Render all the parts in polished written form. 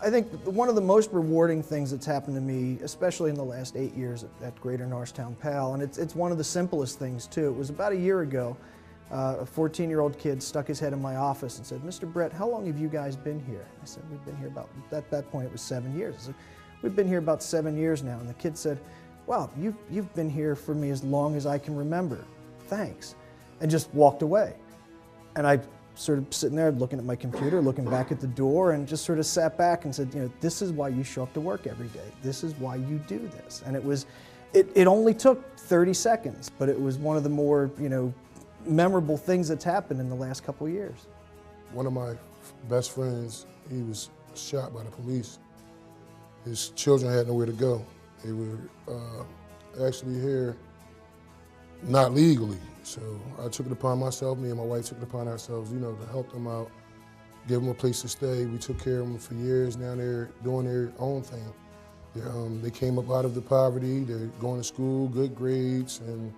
I think one of the most rewarding things that's happened to me, especially in the last 8 years at Greater Norristown PAL, and it's one of the simplest things too. It was about a year ago, a 14-year-old kid stuck his head in my office and said, "Mr. Brett, how long have you guys been here?" I said, "We've been here about," at that point it was 7 years. I said, "We've been here about 7 years now." And the kid said, "Wow, you've been here for me as long as I can remember. Thanks." And just walked away. And I sort of sitting there looking at my computer, looking back at the door, and just sort of sat back and said, you know, this is why you show up to work every day. This is why you do this. And it only took 30 seconds, but it was one of the more, you know, memorable things that's happened in the last couple of years. One of my best friends, he was shot by the police. His children had nowhere to go. They were actually here not legally. So I took it upon myself, me and my wife took it upon ourselves, you know, to help them out, give them a place to stay. We took care of them for years. Now they're doing their own thing. They came up out of the poverty, they're going to school, good grades, and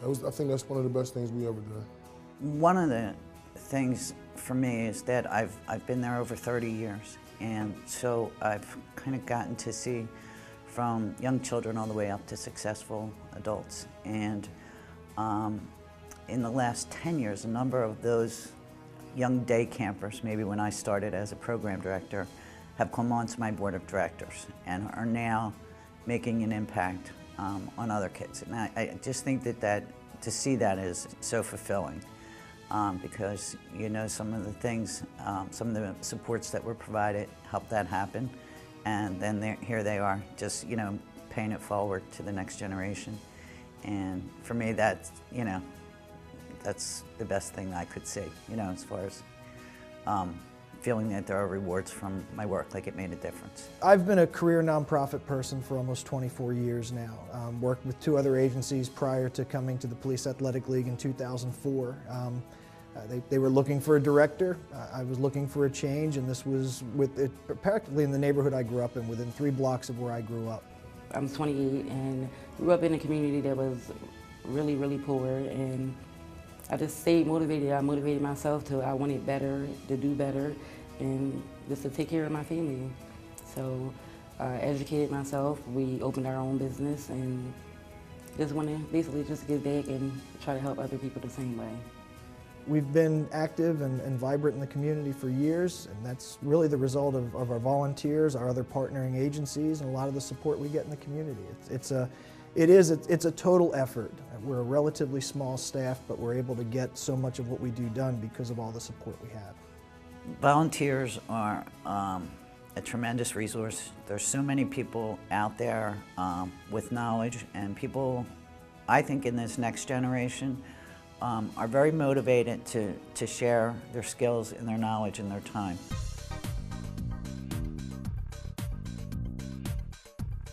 I think that's one of the best things we ever did. One of the things for me is that I've been there over 30 years, and so I've kind of gotten to see from young children all the way up to successful adults. And in the last 10 years, a number of those young day campers, maybe when I started as a program director, have come onto my board of directors and are now making an impact on other kids. And I just think that to see that is so fulfilling because, you know, some of the things, some of the supports that were provided helped that happen. And then here they are, just, you know, paying it forward to the next generation. And for me, that's, you know, that's the best thing I could see, you know, as far as feeling that there are rewards from my work, like it made a difference. I've been a career nonprofit person for almost 24 years now. Worked with 2 other agencies prior to coming to the Police Athletic League in 2004. They were looking for a director. I was looking for a change, and this was practically in the neighborhood I grew up in, within 3 blocks of where I grew up. I'm 28 and grew up in a community that was really, really poor, and I just stayed motivated. I motivated myself I wanted better, to do better, and just to take care of my family. So I educated myself. We opened our own business and just want to basically just give back and try to help other people the same way. We've been active and vibrant in the community for years, and that's really the result of our volunteers, our other partnering agencies, and a lot of the support we get in the community. It's a total effort. We're a relatively small staff, but we're able to get so much of what we do done because of all the support we have. Volunteers are a tremendous resource. There's so many people out there with knowledge, and people, I think, in this next generation are very motivated to share their skills and their knowledge and their time.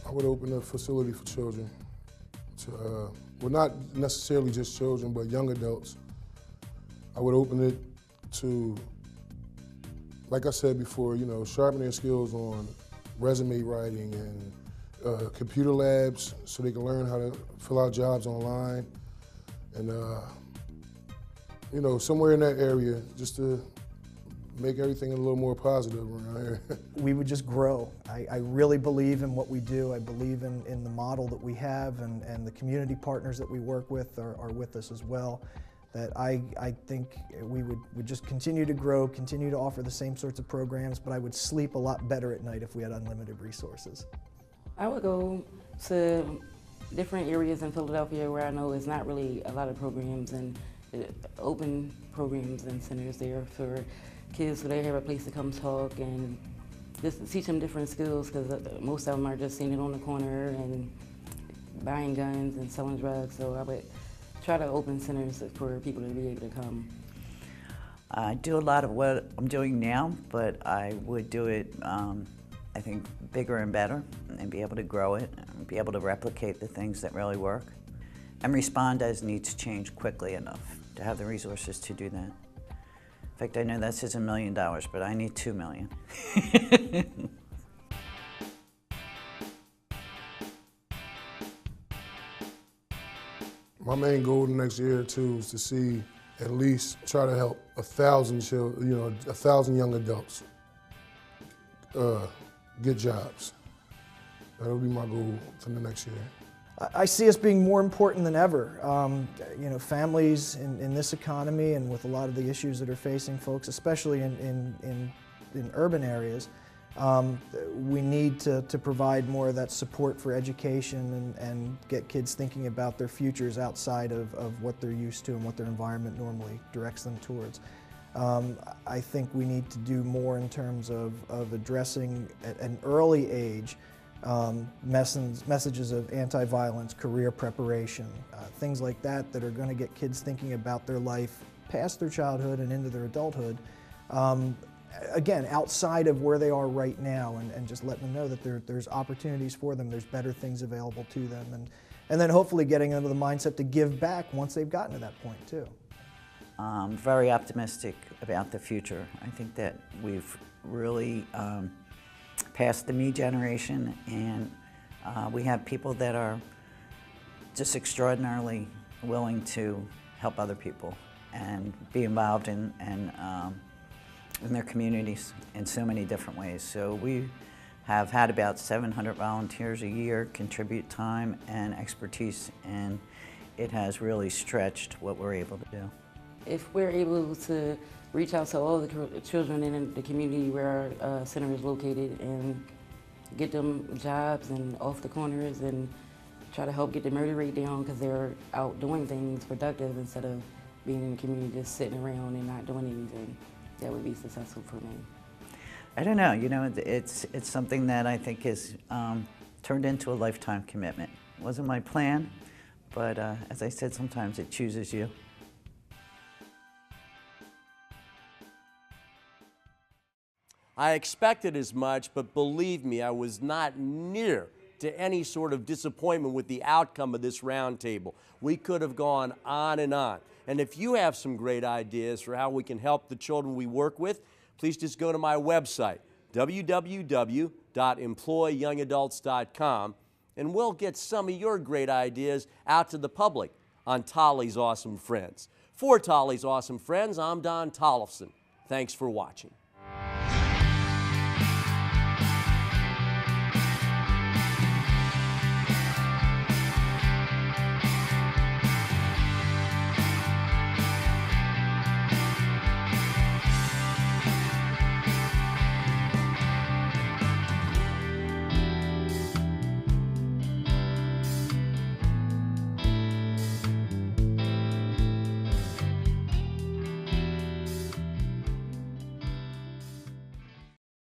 I would open a facility for children. Well, not necessarily just children, but young adults. I would open it to, like I said before, you know, sharpen their skills on resume writing and computer labs so they can learn how to fill out jobs online. And you know, somewhere in that area, just to make everything a little more positive around here. We would just grow. I really believe in what we do. I believe in the model that we have, and the community partners that we work with are with us as well. That I think we would just continue to grow, continue to offer the same sorts of programs, but I would sleep a lot better at night if we had unlimited resources. I would go to different areas in Philadelphia where I know there's not really a lot of programs, and open programs and centers there for kids so they have a place to come talk and just teach them different skills, because most of them are just standing on the corner and buying guns and selling drugs. So I would try to open centers for people to be able to come. I do a lot of what I'm doing now, but I would do it, I think, bigger and better, and be able to grow it, and be able to replicate the things that really work, and respond as needs change quickly enough to have the resources to do that. In fact, I know that says $1 million, but I need $2 million. My main goal the next year or two is to see at least try to help 1,000 children, 1,000 young adults get jobs. That'll be my goal for the next year. I see us being more important than ever. You know, families in this economy and with a lot of the issues that are facing folks, especially in urban areas, we need to provide more of that support for education and get kids thinking about their futures outside of what they're used to and what their environment normally directs them towards. I think we need to do more in terms of addressing at an early age messages of anti-violence, career preparation, things like that that are going to get kids thinking about their life past their childhood and into their adulthood. Again, outside of where they are right now, and just letting them know that there's opportunities for them, there's better things available to them, and then hopefully getting into the mindset to give back once they've gotten to that point too. I'm very optimistic about the future. I think that we've really past the me generation, and we have people that are just extraordinarily willing to help other people and be involved in their communities in so many different ways. So we have had about 700 volunteers a year contribute time and expertise, and it has really stretched what we're able to do. If we're able to reach out to all the children in the community where our center is located and get them jobs and off the corners and try to help get the murder rate down because they're out doing things productive instead of being in the community just sitting around and not doing anything, that would be successful for me. I don't know, you know, it's something that I think is turned into a lifetime commitment. It wasn't my plan, but as I said, sometimes it chooses you. I expected as much, but believe me, I was not near to any sort of disappointment with the outcome of this roundtable. We could have gone on and on. And if you have some great ideas for how we can help the children we work with, please just go to my website, www.employyoungadults.com, and we'll get some of your great ideas out to the public on Tolly's Awesome Friends. For Tolly's Awesome Friends, I'm Don Tollefson. Thanks for watching.